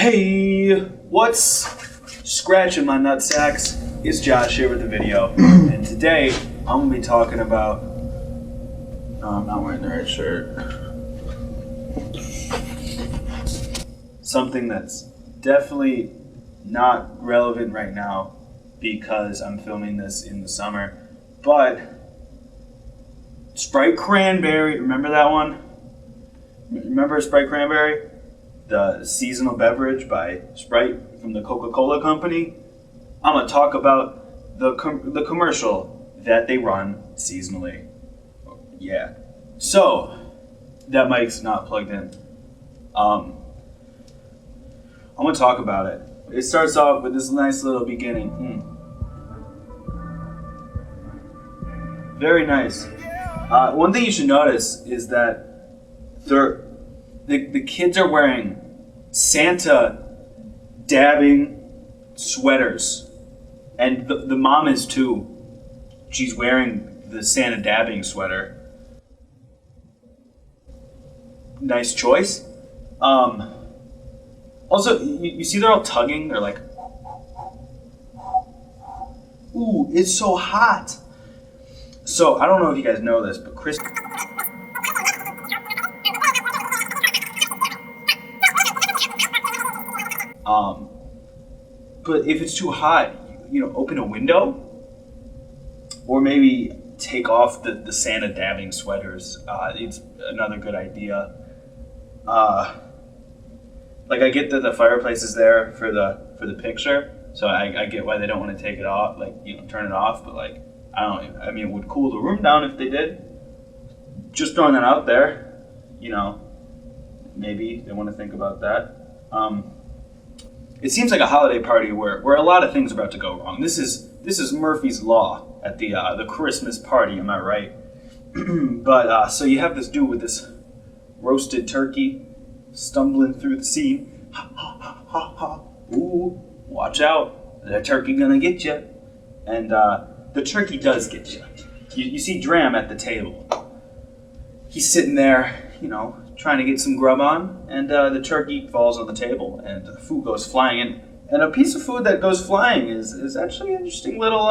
Hey, what's scratching my nutsacks? It's Josh here with the video, and today I'm gonna be talking about. No, I'm not wearing the right shirt. Something that's definitely not relevant right now because I'm filming this in the summer, but Sprite Cranberry, remember that one? Remember Sprite Cranberry? The seasonal beverage by Sprite from the Coca-Cola company. I'm gonna talk about the commercial that they run seasonally. Yeah. So that mic's not plugged in. I'm gonna talk about it. It starts off with this nice little beginning. Very nice. One thing you should notice is that the kids are wearing Santa dabbing sweaters, and the mom is too. She's wearing the Santa dabbing sweater. Nice choice. Also, you see they're all tugging. They're like, ooh, it's so hot. So I don't know if you guys know this, but but if it's too hot, open a window, or maybe take off the Santa dabbing sweaters. It's another good idea. Like I get that the fireplace is there for the picture, so I get why they don't want to take it off, turn it off. But it would cool the room down if they did. Just throwing that out there, maybe they want to think about that. It seems like a holiday party where a lot of things are about to go wrong. This is Murphy's Law at the Christmas party, am I right? But so you have this dude with this roasted turkey stumbling through the scene. Ha ha ha ha ha. Ooh, watch out! The turkey gonna get you. And the turkey does get you. You see Dram at the table. He's sitting there, trying to get some grub on, and the turkey falls on the table, and the food goes flying in. And a piece of food that goes flying is actually an interesting little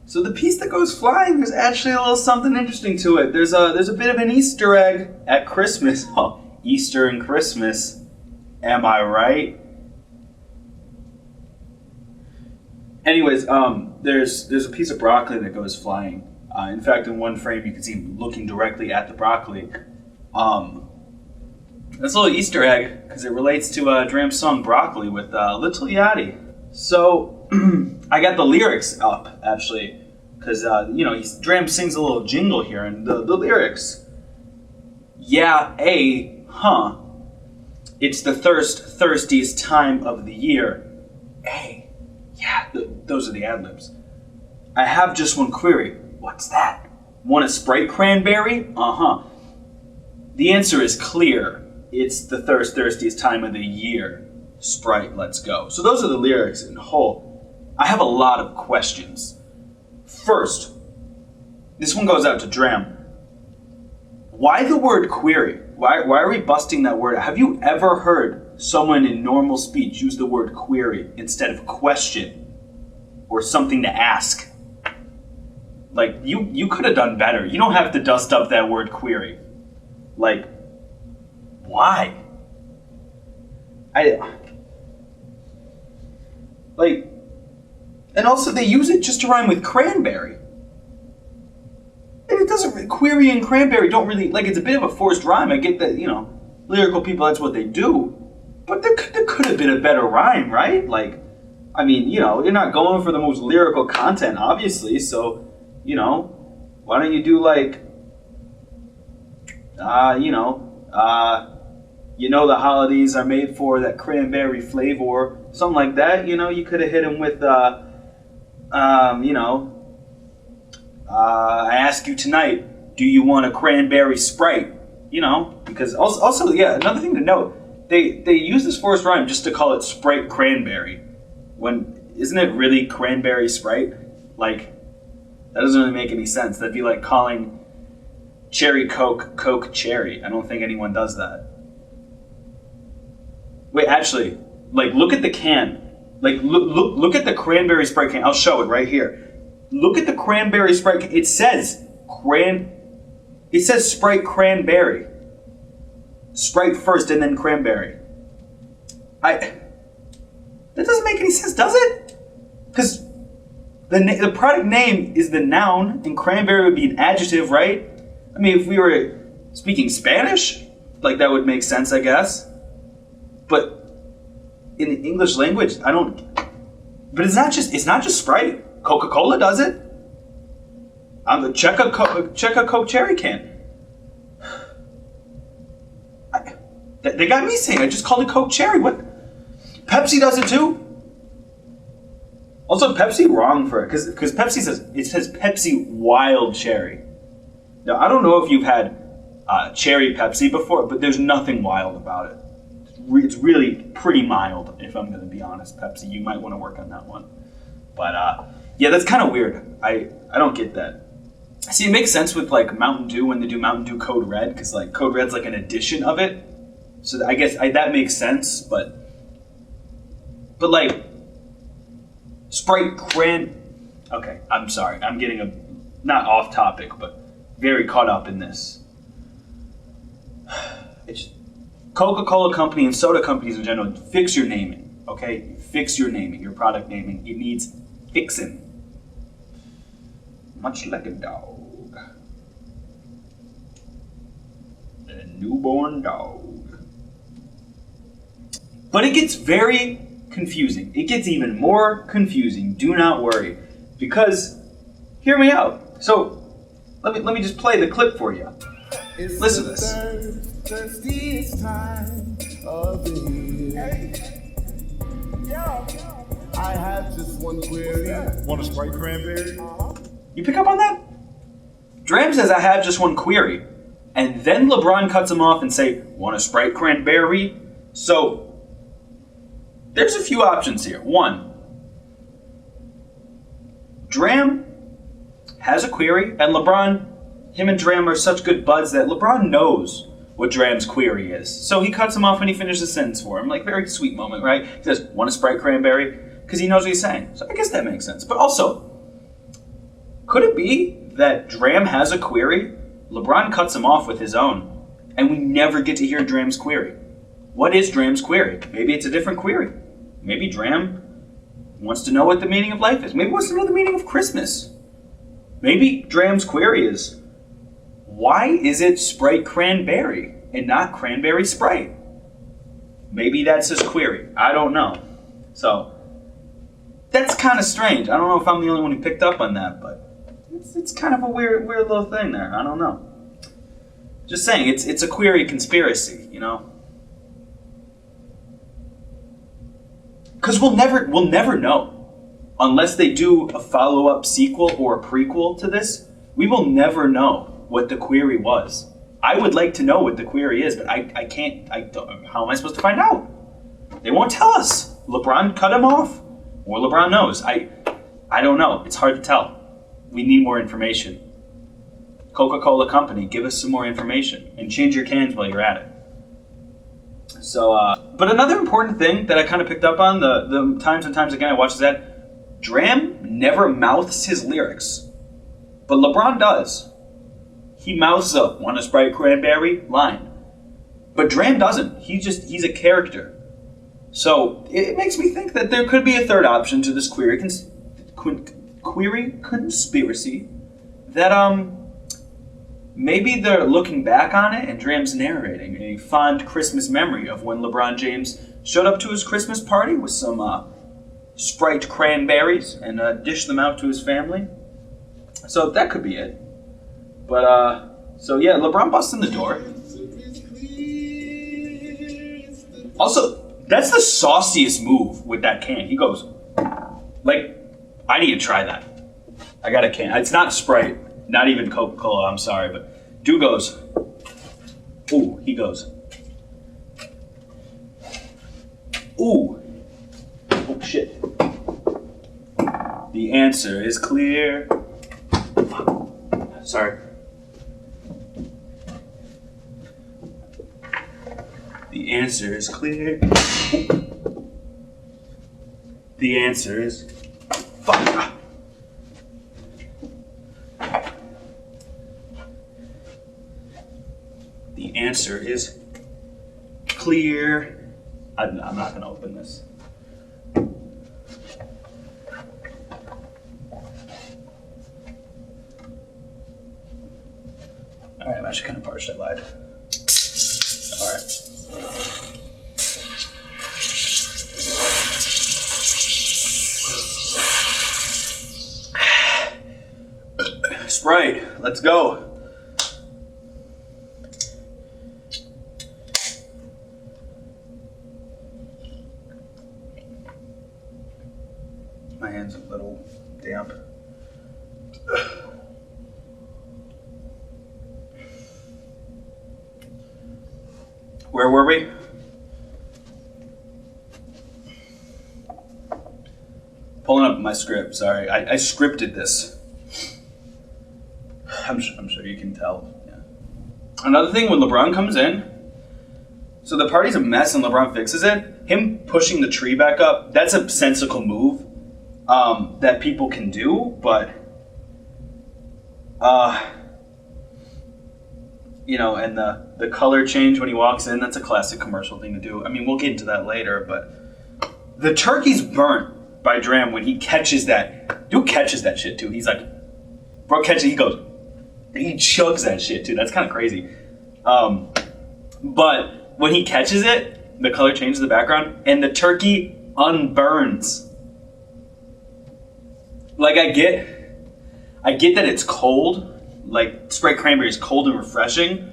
So the piece that goes flying, there's actually a little something interesting to it. There's a bit of an Easter egg at Christmas. Oh, Easter and Christmas, am I right? Anyways, there's a piece of broccoli that goes flying. In fact, in one frame, you can see him looking directly at the broccoli. That's a little Easter egg because it relates to Dram's song "Broccoli" with Little Yachty. So I got the lyrics up actually because Dram sings a little jingle here, and the lyrics. Yeah, it's the thirstiest time of the year. Yeah, those are the ad-libs. I have just one query. What's that? Want a Sprite Cranberry? The answer is clear. It's the thirstiest time of the year. Sprite, let's go. So those are the lyrics in whole. I have a lot of questions. First, this one goes out to Dram. Why the word query? Why are we busting that word? Have you ever heard someone in normal speech use the word query instead of question or something to ask? Like, you could have done better. You don't have to dust up that word query. Like, why? And also they use it just to rhyme with cranberry. And it doesn't, query and cranberry don't really, it's a bit of a forced rhyme. I get that, lyrical people, that's what they do. But there could have been a better rhyme, right? You're not going for the most lyrical content, obviously, so, why don't you do the holidays are made for that cranberry flavor, something like that, you could have hit him with, I ask you tonight, do you want a cranberry Sprite? Because also, another thing to note, they use this forced rhyme just to call it Sprite Cranberry. When isn't it really Cranberry Sprite? That doesn't really make any sense. That'd be like calling cherry Coke, Coke cherry. I don't think anyone does that. Wait, actually, like, look at the can. Like, look at the cranberry Sprite can. I'll show it right here. Look at the cranberry Sprite can. It says Sprite Cranberry. Sprite first and then cranberry. That doesn't make any sense, does it? Because the product name is the noun, and cranberry would be an adjective, right? I mean, if we were speaking Spanish, like, that would make sense, I guess. But in the English language, I don't. But it's not just Sprite. Coca-Cola does it. Check a Coke cherry can. They got me saying I just called it Coke cherry. What? Pepsi does it too. Also, Pepsi wrong for it because Pepsi says Pepsi Wild Cherry. Now, I don't know if you've had cherry Pepsi before, but there's nothing wild about it. It's really pretty mild, if I'm going to be honest. Pepsi, you might want to work on that one. But yeah, that's kind of weird. I don't get that. See, it makes sense with like Mountain Dew when they do Mountain Dew Code Red, because like Code Red's like an addition of it. So I guess that makes sense, but like Sprite okay, I'm sorry. I'm getting not off topic, but very caught up in this. It's Coca-Cola company and soda companies in general, fix your naming, okay? Fix your naming, your product naming. It needs fixing. Much like a dog. A newborn dog. But it gets very confusing. It gets even more confusing. Do not worry. Because, hear me out. So, let me just play the clip for you. Listen to this. Thirstiest time of the year. Hey. Yeah. I have just one query. Want a Sprite Cranberry? You pick up on that? Dram says, I have just one query. And then LeBron cuts him off and say, want a Sprite Cranberry? So, there's a few options here. One, Dram has a query, and LeBron, him and Dram are such good buds that LeBron knows what Dram's query is. So he cuts him off and he finishes the sentence for him. Like, very sweet moment, right? He says, want a Sprite Cranberry? Because he knows what he's saying. So I guess that makes sense. But also, could it be that Dram has a query, LeBron cuts him off with his own, and we never get to hear Dram's query? What is Dram's query? Maybe it's a different query. Maybe Dram wants to know what the meaning of life is. Maybe he wants to know the meaning of Christmas. Maybe Dram's query is, why is it Sprite Cranberry and not Cranberry Sprite? Maybe that's his query. I don't know. So, that's kind of strange. I don't know if I'm the only one who picked up on that, but it's kind of a weird little thing there. I don't know. Just saying, it's a query conspiracy, you know? Because we'll never know. Unless they do a follow-up sequel or a prequel to this, we will never know what the query was. I would like to know what the query is, but I can't. How am I supposed to find out? They won't tell us. LeBron cut him off, or LeBron knows. I don't know. It's hard to tell. We need more information. Coca-Cola Company, give us some more information, and change your cans while you're at it. So, but another important thing that I kind of picked up on the times and times again I watched is that Dram never mouths his lyrics, but LeBron does. He mouths a "want a Sprite Cranberry" line, but Dram doesn't. He's a character. So it makes me think that there could be a third option to this query conspiracy. That maybe they're looking back on it and Dram's narrating a fond Christmas memory of when LeBron James showed up to his Christmas party with some Sprite Cranberries and dished them out to his family. So that could be it. But, so yeah, LeBron busts in the door. Also, that's the sauciest move with that can. He goes, like, I need to try that. I got a can. It's not Sprite, not even Coca-Cola, I'm sorry, but dude goes, ooh, he goes, ooh, oh shit. The answer is clear. Sorry. The answer is clear. The answer is... Fuck. The answer is clear. I'm not going to open this. Alright, I'm actually kind of parched. I lied. Alright. Sprite, let's go. My hand's a little damp. Where were we? Pulling up my script, sorry. I scripted this. I'm sure you can tell. Yeah. Another thing, when LeBron comes in, so the party's a mess and LeBron fixes it, him pushing the tree back up, that's a sensical move that people can do, but you know, and the color change when he walks in, that's a classic commercial thing to do. I mean, we'll get into that later, but the turkey's burnt by Dram when he catches that. Dude catches that shit too. He's like, bro catches it, he chugs that shit too. That's kind of crazy. But when he catches it, the color changes the background, and the turkey unburns. Like, I get that it's cold. Like, Sprite Cranberry is cold and refreshing.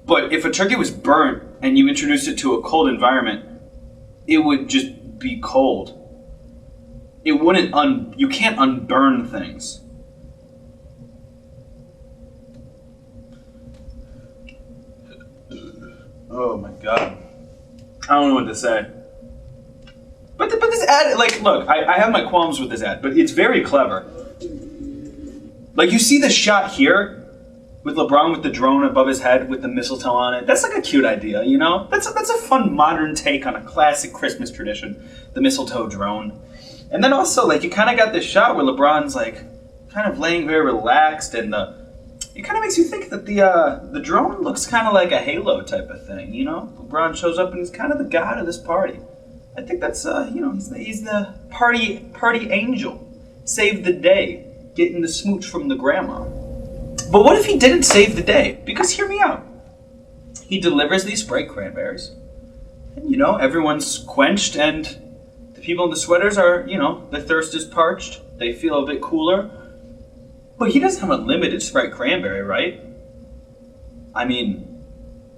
But if a turkey was burnt and you introduced it to a cold environment, it would just be cold. It wouldn't you can't unburn things. Oh my god. I don't know what to say. But this ad, like, look, I have my qualms with this ad, but it's very clever. Like, you see the shot here with LeBron with the drone above his head with the mistletoe on it. That's like a cute idea, you know? That's a fun modern take on a classic Christmas tradition, the mistletoe drone. And then also, like, you kind of got this shot where LeBron's, like, kind of laying very relaxed, and it kind of makes you think that the drone looks kind of like a Halo type of thing, you know? LeBron shows up and he's kind of the god of this party. I think that's, you know, he's the party angel. Saved the day. Getting the smooch from the grandma. But what if he didn't save the day? Because hear me out. He delivers these Sprite Cranberries. And, you know, everyone's quenched, and the people in the sweaters are, you know, their thirst is parched. They feel a bit cooler. But he doesn't have unlimited Sprite Cranberry, right? I mean,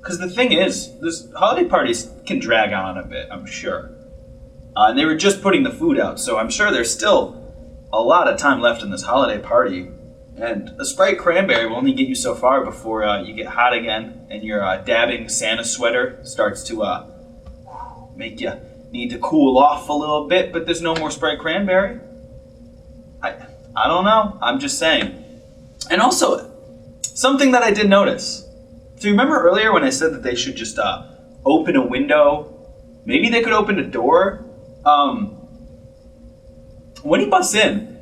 because the thing is, this holiday parties can drag on a bit, I'm sure. And they were just putting the food out, so I'm sure there's still a lot of time left in this holiday party, and a Sprite Cranberry will only get you so far before you get hot again, and your dabbing Santa sweater starts to make you need to cool off a little bit, but there's no more Sprite Cranberry. I don't know, I'm just saying. And also, something that I did notice. So you remember earlier when I said that they should just open a window? Maybe they could open a door? When he busts in,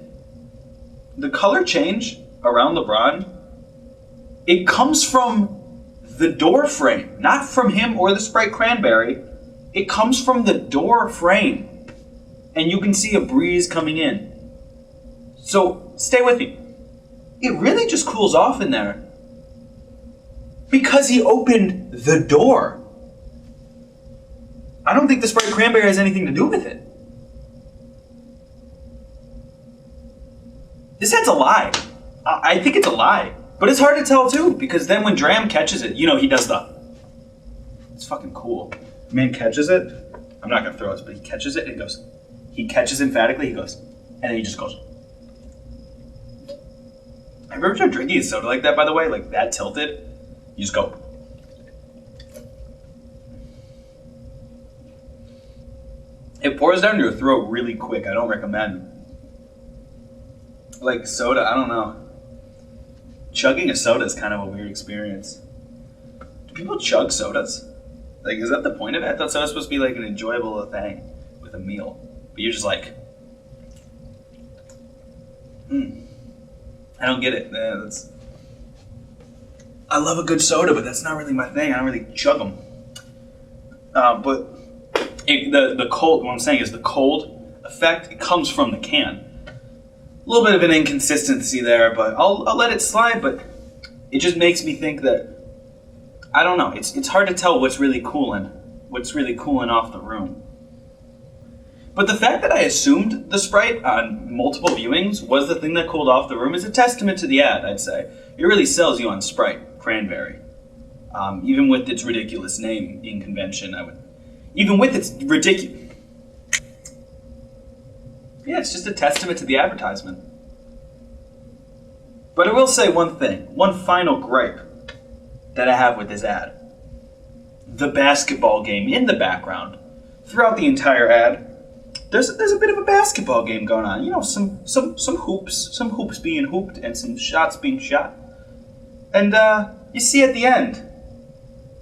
the color change around LeBron, it comes from the door frame, not from him or the Sprite Cranberry. It comes from the door frame. And you can see a breeze coming in. So, stay with me. It really just cools off in there because he opened the door. I don't think the Sprite Cranberry has anything to do with it. This ad's a lie. I think it's a lie. But it's hard to tell too, because then when Dram catches it, you know, he does it's fucking cool. Man catches it. I'm not gonna throw it, but he catches it and he goes. He catches emphatically, he goes. And then he just goes. Have you ever tried drinking a soda like that, by the way? Like that tilted? You just go. It pours down your throat really quick. I don't recommend. Like soda, I don't know. Chugging a soda is kind of a weird experience. Do people chug sodas? Like, is that the point of it? I thought soda's supposed to be like an enjoyable thing with a meal. But you're just like, I don't get it. I love a good soda, but that's not really my thing. I don't really chug them. But the cold, what I'm saying is the cold effect, it comes from the can. A little bit of an inconsistency there, but I'll let it slide, but it just makes me think that, I don't know, it's hard to tell what's really cooling off the room. But the fact that I assumed the Sprite on multiple viewings was the thing that cooled off the room is a testament to the ad, I'd say. It really sells you on Sprite, Cranberry. Even with its ridiculous name in convention, even with its ridiculous... Yeah, it's just a testament to the advertisement. But I will say one thing, one final gripe that I have with this ad. The basketball game in the background. Throughout the entire ad, there's a bit of a basketball game going on. You know, some hoops being hooped and some shots being shot. And you see at the end,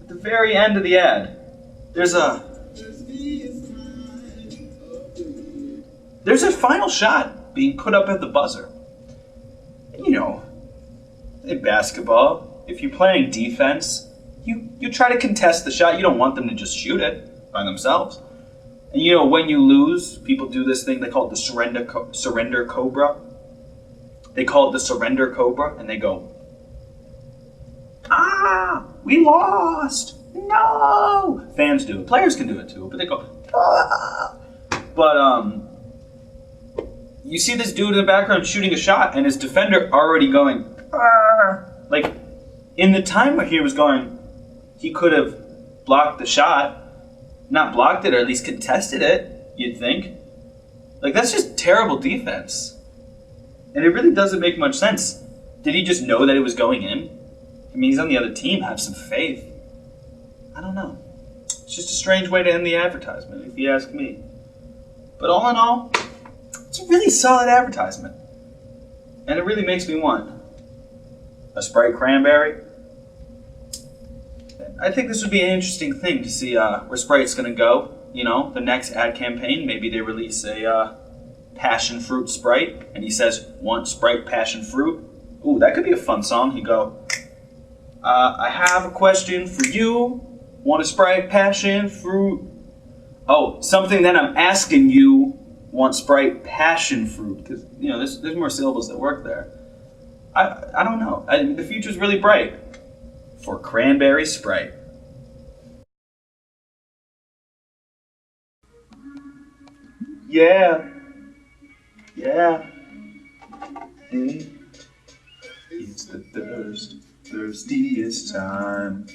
at the very end of the ad, there's a final shot being put up at the buzzer. You know, in basketball, if you're playing defense, you try to contest the shot. You don't want them to just shoot it by themselves. And you know, when you lose, people do this thing they call it the surrender cobra. They call it the surrender cobra, and they go, we lost! No! Fans do it. Players can do it too, but they go, ah! But, you see this dude in the background shooting a shot, and his defender already going, ah! Like, in the time where he was going, he could have blocked the shot, not blocked it, or at least contested it, you'd think. Like, that's just terrible defense. And it really doesn't make much sense. Did he just know that it was going in? I mean, he's on the other team, have some faith. I don't know. It's just a strange way to end the advertisement, if you ask me. But all in all, it's a really solid advertisement. And it really makes me want a Sprite Cranberry. I think this would be an interesting thing to see where Sprite's going to go. You know, the next ad campaign, maybe they release a passion fruit Sprite, and he says, want Sprite passion fruit? Ooh, that could be a fun song. He'd go, I have a question for you. Want a Sprite passion fruit? Oh, something that I'm asking you. Want Sprite passion fruit? Because, you know, there's more syllables that work there. I don't know. The future's really bright for Cranberry Sprite. Yeah. It's the thirstiest time.